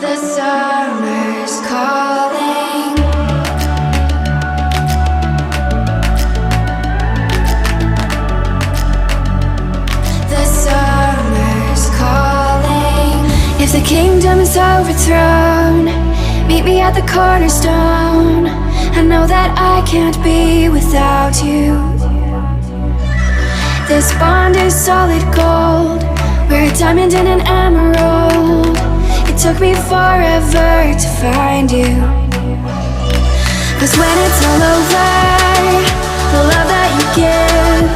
The summer's calling. The summer's calling. If the kingdom is overthrown, meet me at the cornerstone. I know that I can't be without you. This bond is solid gold. We're a diamond and an emerald. It took me forever to find you. 'Cause when it's all over, the love that you give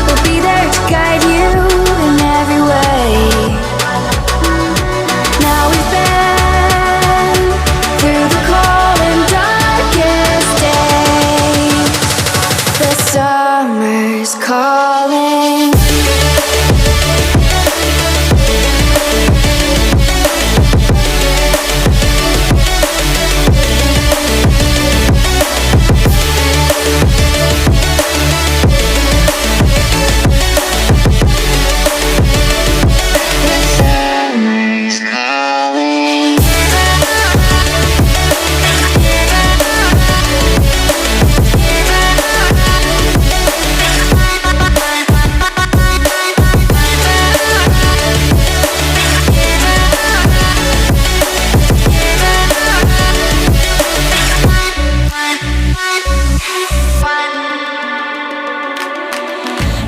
will be there to guide you in every way. Now we've been through the cold and darkest days. The summer's calling.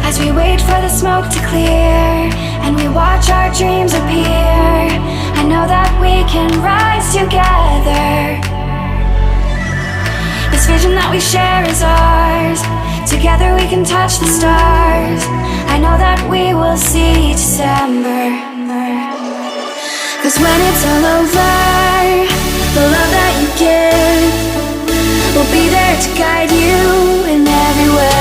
As we wait for the smoke to clear and we watch our dreams appear, I know that we can rise together. This vision that we share is ours. Together we can touch the stars. I know that we will see December. 'Cause when it's all over, the love that you give will be there to guide you in every way.